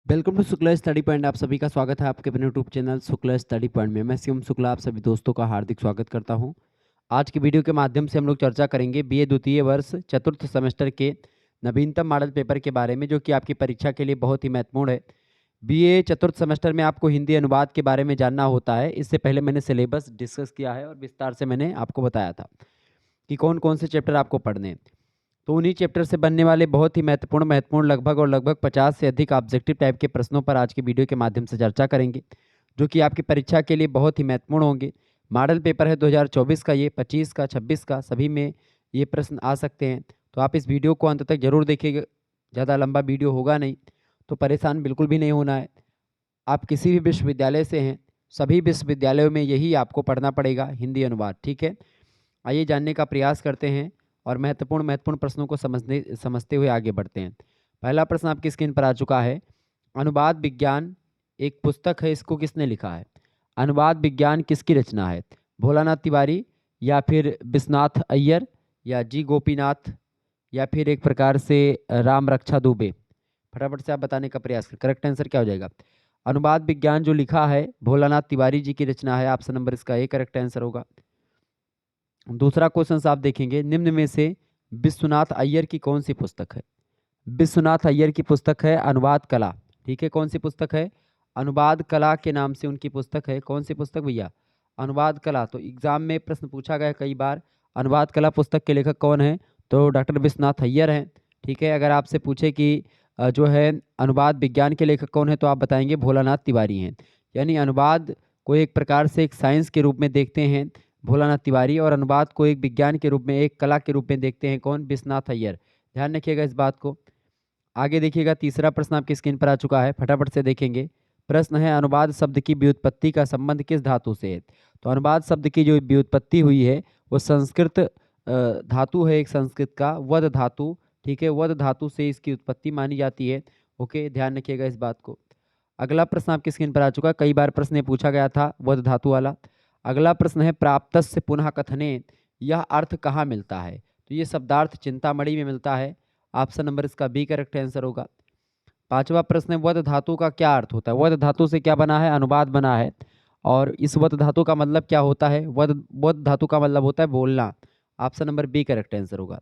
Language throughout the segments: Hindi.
Welcome to Shukla study point. आप सभी का स्वागत है आपके अपने YouTube channel Shukla study point में। मैं शिवम शुक्ला आप सभी दोस्तों का हार्दिक स्वागत करता हूं। आज की वीडियो के माध्यम से हम लोग चर्चा करेंगे बीए द्वितीय वर्ष चतुर्थ सेमेस्टर के नवीनतम मॉडल पेपर के बारे में, जो कि आपकी परीक्षा के लिए बहुत ही महत्वपूर्ण है। बीए चतुर्थ सेमेस्टर में आपको हिंदी अनुवाद के बारे में जानना होता है। इससे पहले मैंने सिलेबस डिस्कस किया है और विस्तार से मैंने आपको बताया था कि कौन कौन से चैप्टर आपको पढ़ने हैं। तो उन्हीं चैप्टर से बनने वाले बहुत ही महत्वपूर्ण लगभग 50 से अधिक ऑब्जेक्टिव टाइप के प्रश्नों पर आज की वीडियो के माध्यम से चर्चा करेंगे, जो कि आपकी परीक्षा के लिए बहुत ही महत्वपूर्ण होंगे। मॉडल पेपर है 2024 का, ये 25 का, 26 का, सभी में ये प्रश्न आ सकते हैं। तो आप इस वीडियो को अंत तक जरूर देखिएगा। ज़्यादा लंबा वीडियो होगा नहीं, तो परेशान बिल्कुल भी नहीं होना है। आप किसी भी विश्वविद्यालय से हैं, सभी विश्वविद्यालयों में यही आपको पढ़ना पड़ेगा, हिंदी अनुवाद। ठीक है, आइए जानने का प्रयास करते हैं और महत्वपूर्ण प्रश्नों को समझते हुए आगे बढ़ते हैं। पहला प्रश्न आपकी स्क्रीन पर आ चुका है। अनुवाद विज्ञान एक पुस्तक है, इसको किसने लिखा है? अनुवाद विज्ञान किसकी रचना है? भोलानाथ तिवारी, या फिर विश्वनाथ अय्यर, या जी गोपीनाथ, या फिर एक प्रकार से राम रक्षा दुबे? फटाफट से आप बताने का प्रयास करें। करेक्ट आंसर क्या हो जाएगा? अनुवाद विज्ञान जो लिखा है भोलानाथ तिवारी जी की रचना है। ऑप्शन नंबर इसका ए करेक्ट आंसर होगा। दूसरा क्वेश्चन आप देखेंगे, निम्न में से विश्वनाथ अय्यर की कौन सी पुस्तक है? विश्वनाथ अय्यर की पुस्तक है अनुवाद कला। ठीक है, कौन सी पुस्तक है? अनुवाद कला के नाम से उनकी पुस्तक है। कौन सी पुस्तक भैया? अनुवाद कला। तो एग्जाम में प्रश्न पूछा गया कई बार, अनुवाद कला पुस्तक के लेखक कौन है? तो डॉक्टर विश्वनाथ अय्यर हैं। ठीक है, अगर आपसे पूछे कि जो है अनुवाद विज्ञान के लेखक कौन है, तो आप बताएंगे भोलानाथ तिवारी हैं। यानी अनुवाद को एक प्रकार से एक साइंस के रूप में देखते हैं भोलानाथ तिवारी, और अनुवाद को एक विज्ञान के रूप में, एक कला के रूप में देखते हैं कौन? विश्वनाथ अय्यर। ध्यान रखिएगा इस बात को। आगे देखिएगा, तीसरा प्रश्न आपकी स्क्रीन पर आ चुका है, फटाफट से देखेंगे। प्रश्न है, अनुवाद शब्द की व्युत्पत्ति का संबंध किस धातु से है? तो अनुवाद शब्द की जो व्युत्पत्ति हुई है वो संस्कृत धातु है, एक संस्कृत का वद धातु। ठीक है, वद धातु से इसकी उत्पत्ति मानी जाती है। ओके, ध्यान रखिएगा इस बात को। अगला प्रश्न आपकी स्क्रीन पर आ चुका है, कई बार प्रश्न ये पूछा गया था वद धातु वाला। अगला प्रश्न है, प्राप्तस्य पुनः कथने यह अर्थ कहाँ मिलता है? तो ये शब्दार्थ चिंतामणि में मिलता है। ऑप्शन नंबर इसका बी करेक्ट आंसर होगा। पांचवा प्रश्न है, वद धातु का क्या अर्थ होता है? वद धातु से क्या बना है? अनुवाद बना है। और इस वद धातु का मतलब क्या होता है? वद वद धातु का मतलब होता है बोलना। Option number B correct answer होगा।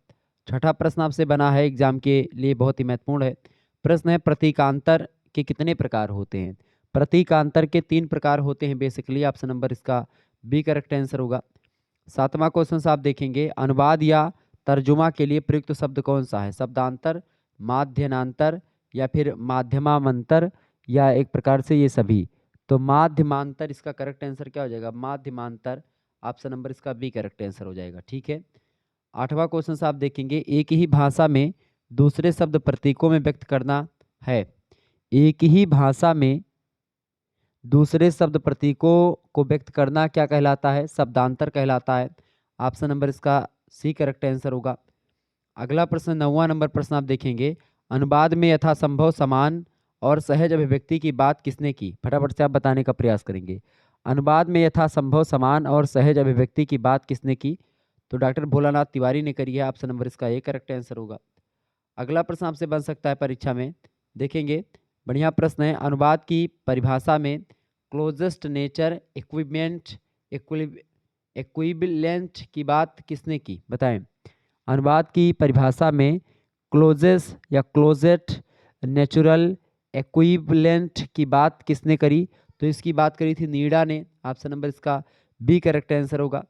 छठा प्रश्न आपसे बना है, एग्जाम के लिए बहुत ही महत्वपूर्ण है। प्रश्न है, प्रतीकांतर के कितने प्रकार होते हैं? प्रतीकांतर के 3 प्रकार होते हैं बेसिकली। ऑप्शन नंबर इसका बी करेक्ट आंसर होगा। सातवां क्वेश्चन आप देखेंगे, अनुवाद या तर्जुमा के लिए प्रयुक्त शब्द कौन सा है? शब्दांतर, माध्यनांतर, या फिर माध्यमांतर, या एक प्रकार से ये सभी? तो माध्यमांतर इसका करेक्ट आंसर क्या हो जाएगा? माध्यमांतर। ऑप्शन नंबर इसका बी करेक्ट आंसर हो जाएगा। ठीक है, आठवां क्वेश्चन आप देखेंगे, एक ही भाषा में दूसरे शब्द प्रतीकों में व्यक्त करना है। एक ही भाषा में दूसरे शब्द प्रतीकों को व्यक्त करना क्या कहलाता है? शब्दांतर कहलाता है। ऑप्शन नंबर इसका सी करेक्ट आंसर होगा। अगला प्रश्न, 9वां नंबर प्रश्न आप देखेंगे, अनुवाद में यथासंभव समान और सहज अभिव्यक्ति की बात किसने की? फटाफट से आप बताने का प्रयास करेंगे। अनुवाद में यथासंभव समान और सहज अभिव्यक्ति की बात किसने की? तो डॉक्टर भोलानाथ तिवारी ने करी है। ऑप्शन नंबर इसका ए करेक्ट आंसर होगा। अगला प्रश्न आपसे बन सकता है परीक्षा में, देखेंगे, बढ़िया प्रश्न है। अनुवाद की परिभाषा में क्लोजेस्ट नेचर इक्विपमेंट इक्विवेलेंट की बात किसने की? बताएं। अनुवाद की परिभाषा में क्लोजेस या क्लोजेट नेचुरल इक्विवेलेंट की बात किसने करी? तो इसकी बात करी थी नीड़ा ने। ऑप्शन नंबर इसका बी करेक्ट आंसर होगा।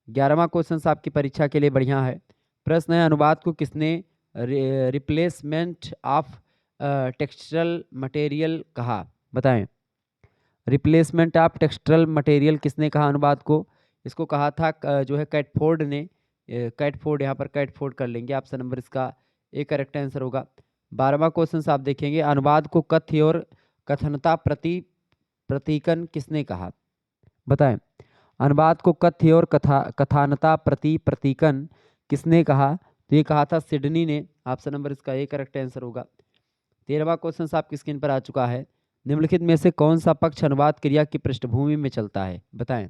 11वां क्वेश्चन आपकी परीक्षा के लिए बढ़िया है। प्रश्न है, अनुवाद को किसने रिप्लेसमेंट ऑफ टेक्सचरल मटेरियल कहा? बताएं। रिप्लेसमेंट ऑफ टेक्सचरल मटेरियल किसने कहा अनुवाद को? इसको कहा था जो है कैटफोर्ड ने। कैटफोर्ड, यहाँ पर कैटफोर्ड कर लेंगे। ऑप्शन नंबर इसका ए करेक्ट आंसर होगा। 12वां क्वेश्चन आप देखेंगे, अनुवाद को कथ्य और कथनता प्रतीकन किसने कहा? बताएं। अनुवाद को कथ्य और कथानता प्रतीकन किसने कहा? तो ये कहा था सिडनी ने। ऑप्शन नंबर इसका ए करेक्ट आंसर होगा। 13वां क्वेश्चन आपकी स्क्रीन पर आ चुका है, निम्नलिखित में से कौन सा पक्ष अनुवाद क्रिया की पृष्ठभूमि में चलता है? बताएं।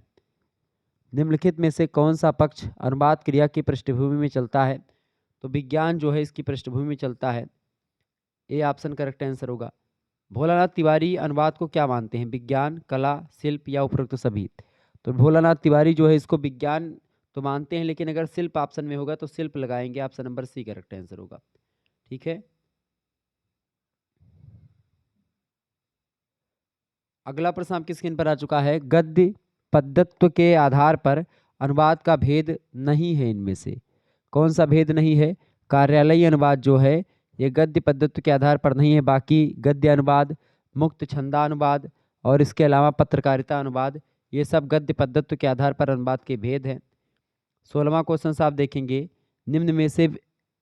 निम्नलिखित में से कौन सा पक्ष अनुवाद क्रिया की पृष्ठभूमि में चलता है? तो विज्ञान जो है इसकी पृष्ठभूमि में चलता है। ए ऑप्शन करेक्ट आंसर होगा। भोलानाथ तिवारी अनुवाद को क्या मानते हैं? विज्ञान, कला, शिल्प या उपरोक्त सभी? तो भोलानाथ तिवारी जो है इसको विज्ञान तो मानते हैं, लेकिन अगर शिल्प ऑप्शन में होगा तो शिल्प लगाएंगे। Option number C correct answer होगा। ठीक है, अगला प्रश्न आपकी स्क्रीन पर आ चुका है। गद्य पद्धत्व के आधार पर अनुवाद का भेद नहीं है इनमें से कौन सा भेद नहीं है? कार्यालयीय अनुवाद जो है ये गद्य पद्धत्व के आधार पर नहीं है, बाकी गद्य अनुवाद, मुक्त छंदानुवाद और इसके अलावा पत्रकारिता अनुवाद ये सब गद्य पद्धत्व के आधार पर अनुवाद के भेद हैं। 16वां क्वेश्चन आप देखेंगे, निम्न में से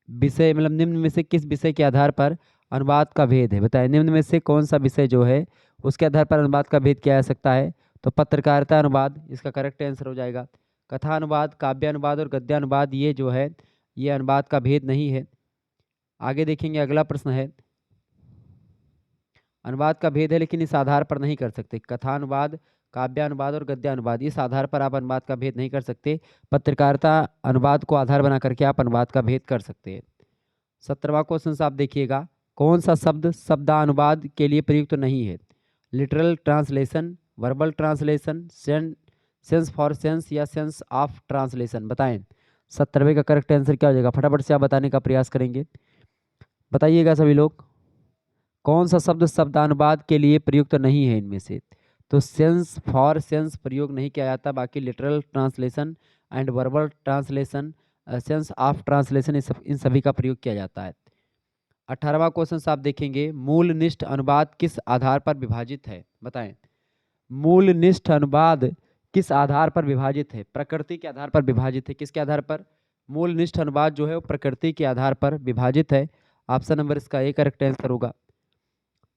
विषय मतलब निम्न में से किस विषय के आधार पर अनुवाद का भेद है? बताएं, निम्न में से कौन सा विषय जो है उसके आधार पर अनुवाद का भेद किया जा सकता है? तो पत्रकारिता अनुवाद इसका करेक्ट आंसर हो जाएगा। कथा अनुवाद, काव्य अनुवाद और गद्य अनुवाद ये जो है ये अनुवाद का भेद नहीं है। आगे देखेंगे, अगला प्रश्न है, अनुवाद का भेद है लेकिन इस आधार पर नहीं कर सकते। कथानुवाद, काव्यानुवाद और गद्यानुवाद इस आधार पर आप अनुवाद का भेद नहीं कर सकते। पत्रकारिता अनुवाद को आधार बना करके आप अनुवाद का भेद कर सकते हैं। 17वां क्वेश्चन आप देखिएगा, कौन सा शब्द शब्दानुवाद के लिए प्रयुक्त नहीं है? Literal translation, verbal translation, sense for sense या सेंस ऑफ ट्रांसलेशन? बताएं 17वें का करेक्ट आंसर क्या हो जाएगा? फटाफट से आप बताने का प्रयास करेंगे, बताइएगा सभी लोग। कौन सा शब्द शब्दानुवाद के लिए प्रयुक्त नहीं है इनमें से? तो सेंस फॉर सेंस प्रयोग नहीं किया जाता, बाकी literal translation and verbal translation, sense of translation in सभी का प्रयोग किया जाता है। 18वां क्वेश्चन आप देखेंगे, मूलनिष्ठ अनुवाद किस आधार पर विभाजित है? बताएं, मूलनिष्ठ अनुवाद किस आधार पर विभाजित है? प्रकृति के आधार पर विभाजित है। किसके आधार पर? मूलनिष्ठ अनुवाद जो है वो प्रकृति के आधार पर विभाजित है। ऑप्शन नंबर इसका ए करेक्ट आंसर होगा।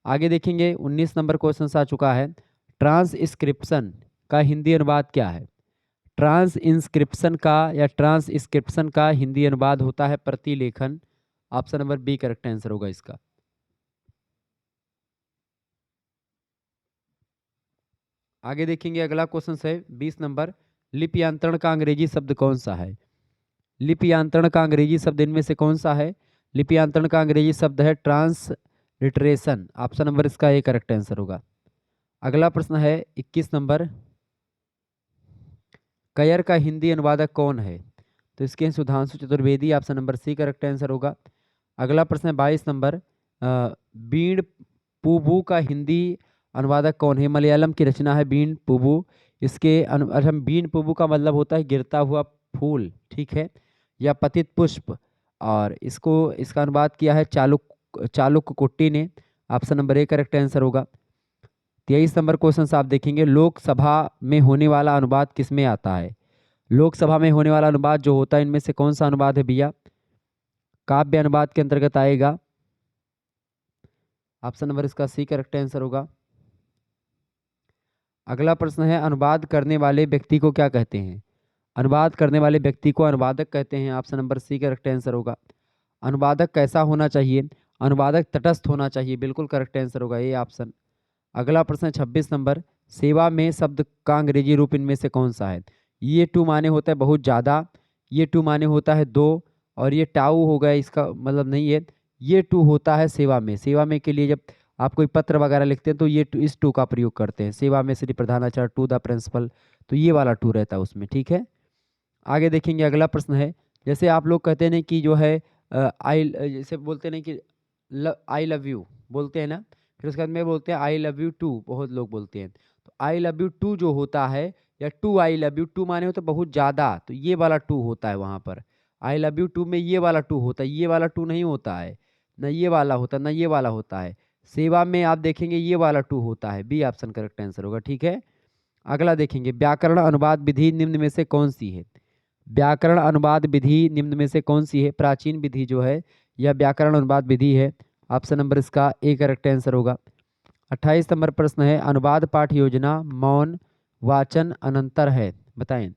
आगे देखेंगे, 19 नंबर क्वेश्चन आ चुका है, ट्रांसइंस्क्रिप्शन का हिंदी अनुवाद क्या है? ट्रांसइंस्क्रिप्शन का या ट्रांसस्क्रिप्शन का हिंदी अनुवाद होता है प्रतिलेखन। Option number B correct answer होगा इसका। आगे देखेंगे, अगला क्वेश्चन है 20 नंबर, लिपियांतरण का अंग्रेजी शब्द कौन सा है? लिपियांतरण का अंग्रेजी शब्द इनमें से कौन सा है? लिपियांतरण का अंग्रेजी शब्द है ट्रांसलिटरेशन। ऑप्शन नंबर इसका ए करेक्ट आंसर होगा। अगला प्रश्न है 21 नंबर, कयर का हिंदी अनुवादक कौन है? तो इसके Sudhanshu Chaturvedi. Option number C correct answer होगा। अगला प्रश्न है 22 नंबर, बीण पुबू का हिंदी अनुवादक कौन है? मलयालम की रचना है बीण पुबू। इसके बीण पुबू का मतलब होता है गिरता हुआ फूल, ठीक है, या पतित पुष्प, और इसका अनुवाद किया है चालुक्य कुट्टी ने। Option number A correct answer होगा। 23 नंबर क्वेश्चन आप देखेंगे, लोकसभा में होने वाला अनुवाद किस में आता है? लोकसभा में होने वाला अनुवाद जो होता है इनमें से कौन सा अनुवाद है भैया? काव्य अनुवाद के अंतर्गत आएगा। ऑप्शन नंबर इसका सी करेक्ट आंसर होगा। अगला प्रश्न है, अनुवाद करने वाले व्यक्ति को क्या कहते हैं? अनुवाद करने वाले व्यक्ति को अनुवादक कहते हैं। Option number C correct answer होगा। अनुवादक कैसा होना चाहिए? अनुवादक तटस्थ होना चाहिए, बिल्कुल करेक्ट आंसर होगा ये ऑप्शन। अगला प्रश्न 26 नंबर, सेवा में शब्द का अंग्रेजी रूप इनमें से कौन सा है? ये टू माने होता है बहुत ज़्यादा, ये टू माने होता है दो, और ये टाउ हो गया इसका मतलब नहीं है। ये टू होता है सेवा में। सेवा में के लिए जब आप कोई पत्र वगैरह लिखते हैं तो ये इस टू का प्रयोग करते हैं। सेवा में श्री प्रधानाचार्य टू द प्रिंसिपल, तो ये वाला टू रहता है उसमें, ठीक है। आगे देखेंगे, अगला प्रश्न है, जैसे आप लोग कहते हैं कि जो है जैसे बोलते हैं कि आई लव यू बोलते हैं ना, फिर उसके बाद में बोलते हैं आई लव यू टू, बहुत लोग बोलते हैं। तो आई लव यू टू जो होता है, या to I love you too माने हो तो बहुत ज़्यादा, तो ये वाला टू होता है वहाँ पर। आई लव यू टू में ये वाला टू होता है, ये वाला टू नहीं होता है, ना ये वाला होता है ना ये वाला होता है। सेवा में आप देखेंगे ये वाला टू होता है। बी ऑप्शन करेक्ट आंसर होगा, ठीक है। अगला देखेंगे, व्याकरण अनुवाद विधि निम्न में से कौन सी है? व्याकरण अनुवाद विधि निम्न में से कौन सी है? प्राचीन विधि जो है यह व्याकरण अनुवाद विधि है। ऑप्शन नंबर इसका ए करेक्ट आंसर होगा। 28 नंबर प्रश्न है, अनुवाद पाठ योजना मौन वाचन अनंतर है। बताएं,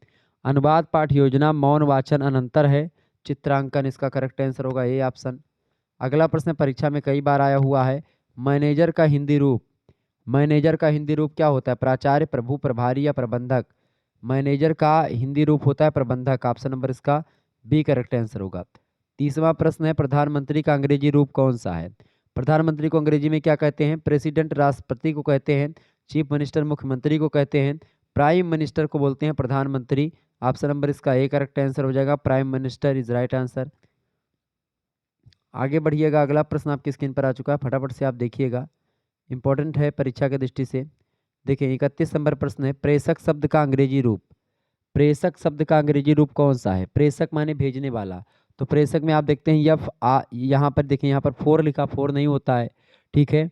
अनुवाद पाठ योजना मौन वाचन अनंतर है, चित्रांकन इसका करेक्ट आंसर होगा ए ऑप्शन। अगला प्रश्न परीक्षा में कई बार आया हुआ है, मैनेजर का हिंदी रूप। मैनेजर का हिंदी रूप क्या होता है? प्राचार्य, प्रभु, प्रभारी या प्रबंधक? मैनेजर का हिंदी रूप होता है प्रबंधक। ऑप्शन नंबर इसका बी करेक्ट आंसर होगा। 30वां प्रश्न है, प्रधानमंत्री का अंग्रेजी रूप कौन सा है? प्रधानमंत्री को अंग्रेजी में क्या कहते हैं? प्रेसिडेंट राष्ट्रपति को कहते हैं, चीफ मिनिस्टर मुख्यमंत्री को कहते हैं, प्राइम मिनिस्टर को बोलते हैं प्रधानमंत्री। ऑप्शन नंबर इसका ए करेक्ट आंसर हो जाएगा, prime minister is right answer. आगे बढ़िएगा, अगला प्रश्न आपकी स्क्रीन पर आ चुका है, फटाफट से आप देखिएगा, इंपॉर्टेंट है परीक्षा की दृष्टि से। देखिए 31 नंबर प्रश्न है, प्रेषक शब्द का अंग्रेजी रूप। प्रेषक शब्द का अंग्रेजी रूप कौन सा है? प्रेषक माने भेजने वाला, तो प्रेषक में आप देखते हैं यहाँ पर देखिए, यहाँ पर फोर लिखा, फोर नहीं होता है, ठीक है।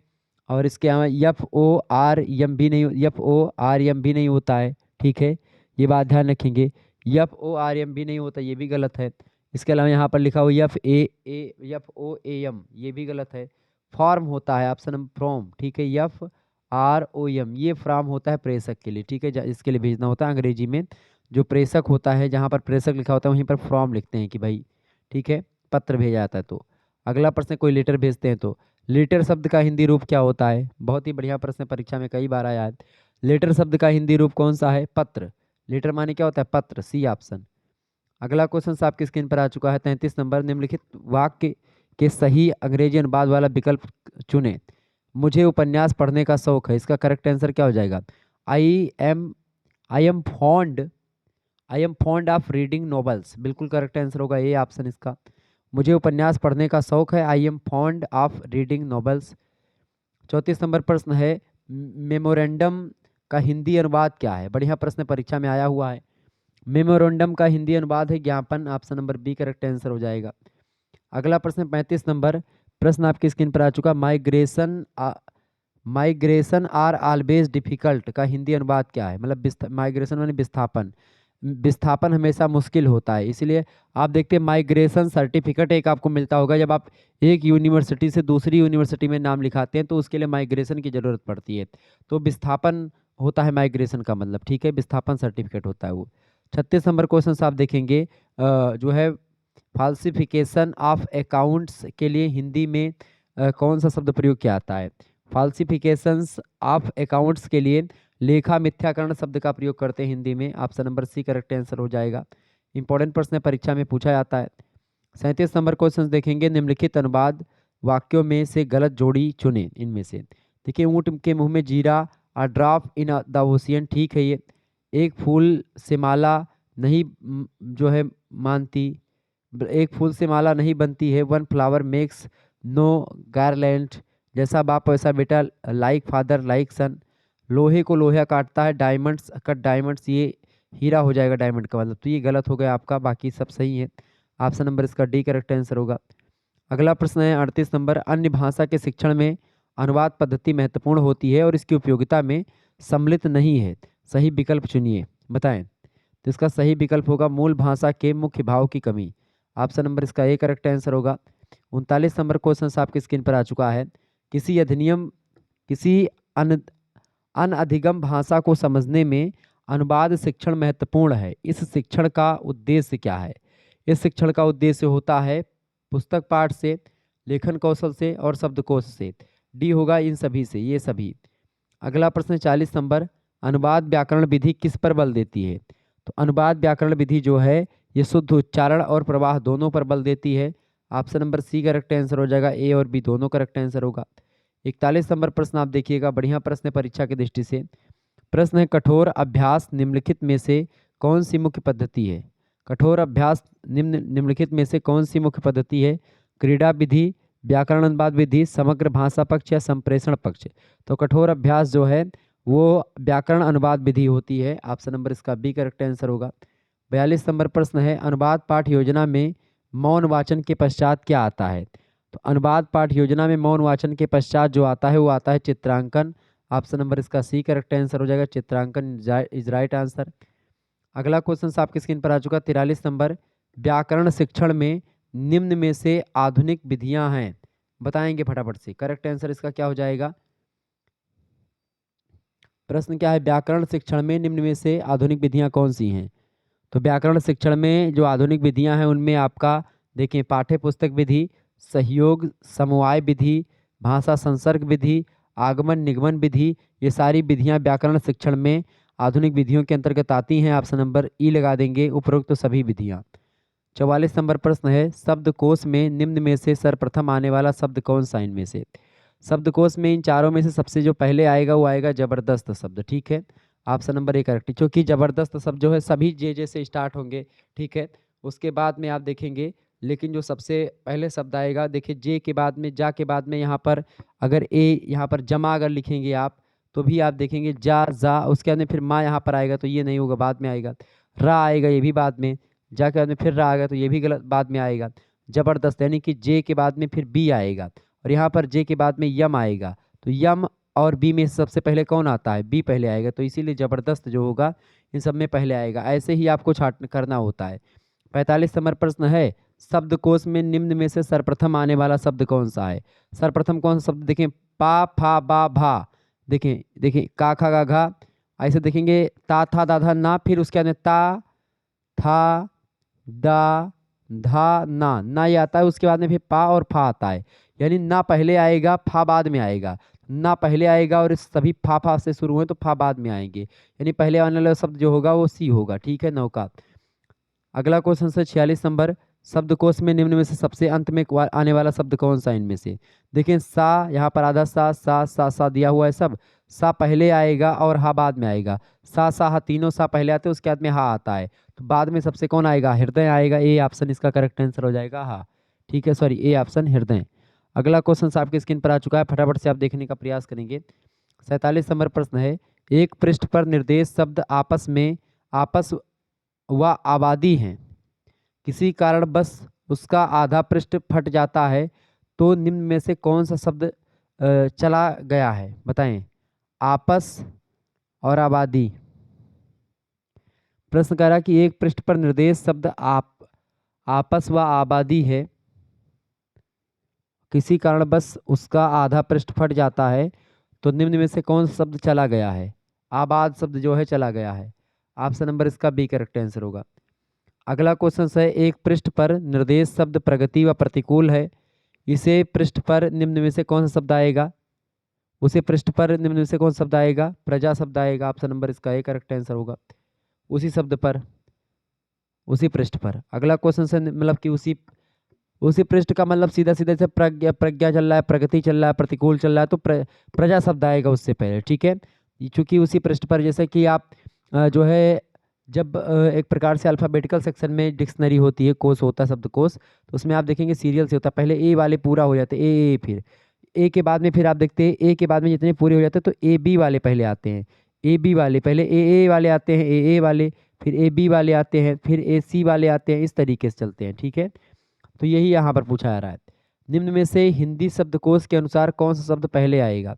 और इसके अलावा FORM भी नहीं, FORM भी नहीं होता है, ठीक है, ये बात ध्यान रखेंगे। FORM भी नहीं होता, ये भी गलत है। इसके अलावा यहाँ पर लिखा हुआ FOAM, ये भी गलत है। फॉर्म होता है, ऑप्शन नंबर फ्रॉम, ठीक है, FROM, ये फ्रॉम होता है प्रेषक के लिए, ठीक है, इसके लिए भेजना होता है अंग्रेजी में। जो प्रेषक होता है, जहाँ पर प्रेषक लिखा होता है वहीं पर फ्रॉम लिखते हैं कि भाई, ठीक है, पत्र भेजा जाता है। तो अगला प्रश्न, कोई लेटर भेजते हैं तो लेटर शब्द का हिंदी रूप क्या होता है? बहुत ही बढ़िया प्रश्न, परीक्षा में कई बार आया है। लेटर शब्द का हिंदी रूप कौन सा है? पत्र। लेटर माने क्या होता है? पत्र, सी ऑप्शन। अगला क्वेश्चन आपकी स्क्रीन पर आ चुका है, 33 नंबर, निम्नलिखित वाक्य के सही अंग्रेजी अनुवाद वाला विकल्प चुने। मुझे उपन्यास पढ़ने का शौक है, इसका करेक्ट आंसर क्या हो जाएगा? I am fond of reading novels, बिल्कुल करेक्ट आंसर होगा ये ऑप्शन इसका। मुझे उपन्यास पढ़ने का शौक है, I am fond of reading novels. 34 number प्रश्न है, मेमोरेंडम का हिंदी अनुवाद क्या है? बढ़िया प्रश्न, परीक्षा में आया हुआ है। मेमोरेंडम का हिंदी अनुवाद है ज्ञापन, option number B correct answer हो जाएगा। अगला प्रश्न 35 नंबर प्रश्न आपकी स्क्रीन पर आ चुका, माइग्रेशन आर ऑलवेज डिफिकल्ट का हिंदी अनुवाद क्या है? मतलब माइग्रेशन माने विस्थापन, विस्थापन हमेशा मुश्किल होता है, इसलिए आप देखते हैं माइग्रेशन सर्टिफिकेट एक आपको मिलता होगा जब आप एक यूनिवर्सिटी से दूसरी यूनिवर्सिटी में नाम लिखाते हैं, तो उसके लिए माइग्रेशन की ज़रूरत पड़ती है, तो विस्थापन होता है माइग्रेशन का मतलब, ठीक है, विस्थापन सर्टिफिकेट होता है वो। 36 नंबर क्वेश्चन आप देखेंगे, जो है फाल्सिफिकेशन ऑफ अकाउंट्स के लिए हिंदी में कौन सा शब्द प्रयोग किया जाता है? फाल्सिफिकेशंस ऑफ अकाउंट्स के लिए लेखा मिथ्याकरण शब्द का प्रयोग करते हैं हिंदी में, option number C correct answer हो जाएगा। इंपॉर्टेंट प्रश्न परीक्षा में पूछा जाता है। 37 नंबर क्वेश्चन देखेंगे, निम्नलिखित अनुवाद वाक्यों में से गलत जोड़ी चुने इनमें से। देखिए, ऊँट के मुंह में जीरा, a drop in the ocean, ठीक है ये। एक फूल से माला नहीं जो है मानती, एक फूल से माला नहीं बनती है, one flower makes no garland, जैसा बाप वैसा बेटा, लाइक फादर लाइक सन, लोहे को लोहा काटता है, डायमंड्स कट डायमंड्स, ये हीरा हो जाएगा डायमंड का मतलब, तो ये गलत हो गया आपका, बाकी सब सही है, ऑप्शन नंबर इसका डी करेक्ट आंसर होगा। अगला प्रश्न है 38 नंबर, अन्य भाषा के शिक्षण में अनुवाद पद्धति महत्वपूर्ण होती है और इसकी उपयोगिता में सम्मिलित नहीं है, सही विकल्प चुनिए, बताएं। तो इसका सही विकल्प होगा मूल भाषा के मुख्य भाव की कमी, ऑप्शन नंबर इसका ए करेक्ट आंसर होगा। 39 नंबर क्वेश्चन आपकी स्क्रीन पर आ चुका है, किसी अनधिगम भाषा को समझने में अनुवाद शिक्षण महत्वपूर्ण है, इस शिक्षण का उद्देश्य क्या है? इस शिक्षण का उद्देश्य होता है पुस्तक पाठ से, लेखन कौशल से और शब्दकोश से, डी होगा इन सभी से, ये सभी। अगला प्रश्न 40 नंबर, अनुवाद व्याकरण विधि किस पर बल देती है? तो अनुवाद व्याकरण विधि जो है ये शुद्ध उच्चारण और प्रवाह दोनों पर बल देती है, option number C correct answer हो जाएगा, ए और बी दोनों करेक्ट आंसर होगा। 41 नंबर प्रश्न आप देखिएगा, बढ़िया प्रश्न है परीक्षा की दृष्टि से। प्रश्न है, कठोर अभ्यास निम्नलिखित में से कौन सी मुख्य पद्धति है? कठोर अभ्यास निम्नलिखित में से कौन सी मुख्य पद्धति है? क्रीड़ा विधि, व्याकरण अनुवाद विधि, समग्र भाषा पक्ष या संप्रेषण पक्ष? तो कठोर अभ्यास जो है वो व्याकरण अनुवाद विधि होती है, ऑप्शन नंबर इसका बी करेक्ट आंसर होगा। 42 नंबर प्रश्न है, अनुवाद पाठ योजना में मौन वाचन के पश्चात क्या आता है? तो अनुवाद पाठ योजना में मौन वाचन के पश्चात जो आता है वो आता है चित्रांकन, ऑप्शन नंबर इसका सी करेक्ट आंसर हो जाएगा, चित्रांकन इज राइट आंसर। अगला क्वेश्चन आपकी स्क्रीन पर आ चुका 43 नंबर, व्याकरण शिक्षण में निम्न में से आधुनिक विधियां हैं, बताएंगे फटाफट से, करेक्ट आंसर इसका क्या हो जाएगा? प्रश्न क्या है, व्याकरण शिक्षण में निम्न में से आधुनिक विधियां कौन सी हैं? तो व्याकरण शिक्षण में जो आधुनिक विधियां हैं उनमें आपका देखिए पाठ्य पुस्तक विधि, सहयोग समवाय विधि, भाषा संसर्ग विधि, आगमन निगमन विधि, ये सारी विधियां व्याकरण शिक्षण में आधुनिक विधियों के अंतर्गत आती हैं, ऑप्शन नंबर ई लगा देंगे, उपरोक्त तो सभी विधियां। 44 नंबर प्रश्न है, शब्दकोश में निम्न में से सर्वप्रथम आने वाला शब्द कौन सा इनमें से? शब्दकोश में इन चारों में से सबसे जो पहले आएगा वो आएगा जबरदस्त शब्द। ठीक है, ऑप्शन नंबर ए करेक्ट है, क्योंकि जबरदस्त शब्द जो है सभी जे से स्टार्ट होंगे। ठीक है, उसके बाद में आप देखेंगे, लेकिन जो सबसे पहले शब्द आएगा, देखिए जे के बाद में, जा के बाद में यहाँ पर अगर ए, यहाँ पर जमा अगर लिखेंगे आप तो भी आप देखेंगे जा जा, उसके बाद में फिर माँ यहाँ पर आएगा तो ये नहीं होगा, बाद में आएगा। रा आएगा, ये भी बाद में। जा के बाद में फिर रा आएगा तो ये भी गलत, बाद में आएगा। जबरदस्त यानी कि जे के बाद में फिर बी आएगा, और यहाँ पर जे के बाद में यम आएगा, तो यम और बी में सबसे पहले कौन आता है? बी पहले आएगा, तो इसीलिए जबरदस्त जो होगा इन सब में पहले आएगा। ऐसे ही आपको छाट करना होता है। 45 नंबर प्रश्न है, शब्दकोश में निम्न में से सर्वप्रथम आने वाला शब्द कौन सा है? सर्वप्रथम कौन सा शब्द? देखें, पा फा बा भा, देखें देखें, का खा गा घा, ऐसे देखेंगे, ता था दा धा ना, फिर उसके बाद ता था दा धा ना, ना ये आता है, उसके बाद में फिर पा और फा आता है, यानी ना पहले आएगा, फा बाद में आएगा। ना पहले आएगा और सभी फा फा से शुरू हुए तो फा बाद में आएंगे, यानी पहले आने वाला शब्द जो होगा वो सी होगा। ठीक है, नौका। अगला क्वेश्चन से 46 नंबर, शब्दकोश में निम्न में से सबसे अंत में आने वाला शब्द कौन सा इनमें से? देखें, सा, यहाँ पर आधा सा दिया हुआ है सब, सा पहले आएगा और हा बाद में आएगा। सा सा हा, तीनों सा पहले आते हैं, उसके बाद में हा आता है, तो बाद में सबसे कौन आएगा? हृदय आएगा। ए ऑप्शन इसका करेक्ट आंसर हो जाएगा, हा। ठीक है, सॉरी, ए ऑप्शन हृदय। अगला क्वेश्चन आपके स्क्रीन पर आ चुका है, फटाफट से आप देखने का प्रयास करेंगे। 47 नंबर प्रश्न है, एक पृष्ठ पर निर्देश शब्द आपस में आपस व आबादी हैं, किसी कारण बस उसका आधा पृष्ठ फट जाता है, तो निम्न में से कौन सा शब्द चला गया है? बताएं। आपस और आबादी। प्रश्न कह रहा कि एक पृष्ठ पर निर्देश शब्द आपस व आबादी है, किसी कारण बस उसका आधा पृष्ठ फट जाता है, तो निम्न में से कौन सा शब्द चला गया है? आबाद शब्द जो है चला गया है। ऑप्शन नंबर इसका बी करेक्ट आंसर होगा। अगला क्वेश्चन है, एक पृष्ठ पर निर्देश शब्द प्रगति व प्रतिकूल है, इसे पृष्ठ पर निम्न में से कौन सा शब्द आएगा? उसे पृष्ठ पर निम्न में से कौन सा शब्द आएगा? प्रजा शब्द आएगा। ऑप्शन नंबर इसका ए करेक्ट आंसर होगा। उसी शब्द पर, उसी पृष्ठ पर। अगला क्वेश्चन से मतलब कि उसी पृष्ठ का मतलब सीधा सीधा से प्रज्ञा चल रहा है, प्रगति चल रहा है, प्रतिकूल चल रहा है, तो प्रजा शब्द आएगा उससे पहले। ठीक है, चूंकि उसी पृष्ठ पर, जैसे कि आप जो है जब एक प्रकार से अल्फ़ाबेटिकल सेक्शन में डिक्शनरी होती है, कोश होता है, शब्दकोश, तो उसमें आप देखेंगे सीरियल से होता है, पहले ए वाले पूरा हो जाते हैं, ए फिर ए के बाद में फिर आप देखते हैं ए के बाद में जितने पूरे हो जाते हैं तो ए बी वाले पहले आते हैं, ए बी वाले पहले ए वाले आते हैं, ए वाले, फिर ए बी वाले आते हैं, फिर ए सी वाले आते हैं, इस तरीके से चलते हैं। ठीक है, तो यही यहाँ पर पूछा जा रहा है। निम्न में से हिंदी शब्दकोश के अनुसार कौन सा शब्द पहले आएगा?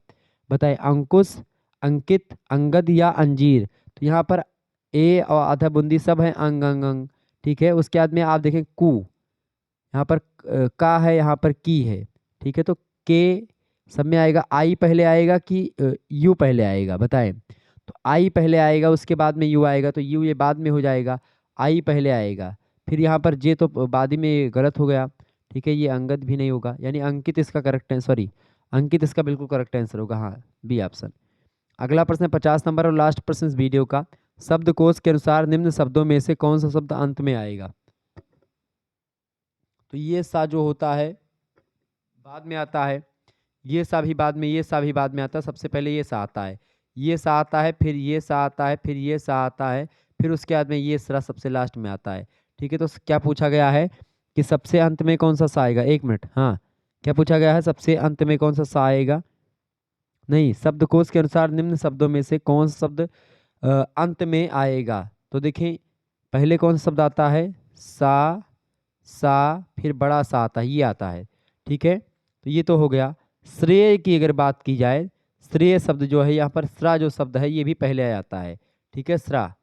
बताएं। अंकुश, अंकित, अंगद या अंजीर? तो यहाँ पर ए और आधा बूंदी सब है, अंग अंग अंग। ठीक है, उसके बाद में आप देखें कु, यहाँ पर का है, यहाँ पर की है। ठीक है, तो के सब में आएगा। आई पहले आएगा कि यू पहले आएगा? बताएं। तो आई पहले आएगा, उसके बाद में यू आएगा, तो यू ये बाद में हो जाएगा, आई पहले आएगा। फिर यहाँ पर जे तो बाद ही में गलत हो गया। ठीक है, ये अंगद भी नहीं होगा, यानी अंकित इसका करेक्ट है, सॉरी अंकित इसका बिल्कुल करेक्ट आंसर होगा, हाँ, बी ऑप्शन। अगला प्रश्न 50 नंबर और लास्ट प्रश्न इस वीडियो का, शब्दकोश के अनुसार निम्न शब्दों में से कौन सा शब्द अंत में आएगा? तो ये सा जो होता है बाद में आता है, ये सा भी बाद में, ये सा भी बाद में आता है। सबसे पहले ये सा आता है, ये सा आता है, फिर ये सा आता है, फिर ये सा आता है, फिर उसके बाद में ये सा सबसे लास्ट में आता है। ठीक है, तो क्या पूछा गया है कि सबसे अंत में कौन सा आएगा? एक मिनट, हाँ, क्या पूछा गया है? सबसे अंत में कौन सा आएगा? नहीं, शब्दकोश के अनुसार निम्न शब्दों में से कौन सा शब्द अंत में आएगा? तो देखें, पहले कौन सा शब्द आता है? सा, फिर बड़ा सा आता है, ये आता है। ठीक है, तो ये तो हो गया। श्रेय की अगर बात की जाए, श्रेय शब्द जो है यहाँ पर श्रा जो शब्द है ये भी पहले आ जाता है। ठीक है, श्रा।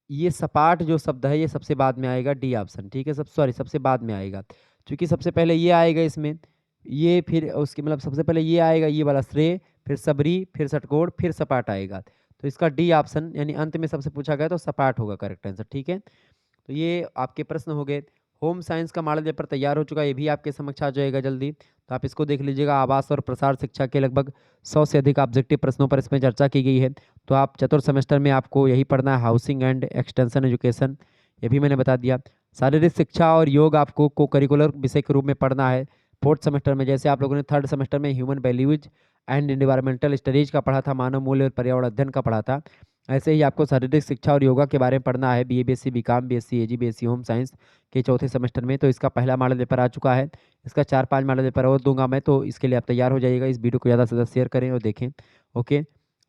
ये सपाट जो शब्द है ये सबसे बाद में आएगा, डी ऑप्शन। ठीक है, सबसे बाद में आएगा, क्योंकि सबसे पहले ये आएगा इसमें, ये फिर उसके मतलब सबसे पहले ये आएगा, ये वाला श्रेय, फिर सबरी, फिर षटकोण, फिर सपाट आएगा, तो इसका डी ऑप्शन यानी अंत में सबसे पूछा गया तो सपाट होगा करेक्ट आंसर। ठीक है, तो ये आपके प्रश्न हो गए। होम साइंस का मॉडल पेपर तैयार हो चुका है, ये भी आपके समक्ष आ जाएगा जल्दी, तो आप इसको देख लीजिएगा। आवास और प्रसार शिक्षा के लगभग 100 से अधिक ऑब्जेक्टिव प्रश्नों पर इसमें चर्चा की गई है। तो आप चतुर्थ सेमेस्टर में आपको यही पढ़ना है, हाउसिंग एंड एक्सटेंशन एजुकेशन, ये भी मैंने बता दिया। शारीरिक शिक्षा और योग आपको को करिकुलर विषय के रूप में पढ़ना है फोर्थ सेमेस्टर में। जैसे आप लोगों ने थर्ड सेमेस्टर में human values and environmental studies का पढ़ा था, मानव मूल्य और पर्यावरण अध्ययन का पढ़ा था, ऐसे ही आपको शारीरिक शिक्षा और योगा के बारे में पढ़ना है बीए बीएससी बीकॉम बीएससी एजी बीएससी होम साइंस के चौथे सेमेस्टर में। तो इसका पहला मॉडल पेपर आ चुका है, इसका 4-5 मॉडल पेपर और दूंगा मैं, तो इसके लिए आप तैयार हो जाइएगा। इस वीडियो को ज़्यादा से ज़्यादा शेयर करें और देखें। ओके,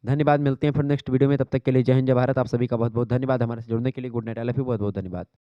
धन्यवाद। मिलते हैं फिर नेक्स्ट वीडियो में, तब तक के लिए जय हिंद जय भारत। आप सभी का बहुत बहुत धन्यवाद हमारे से जुड़ने के लिए। Good night, I love you, बहुत बहुत धन्यवाद।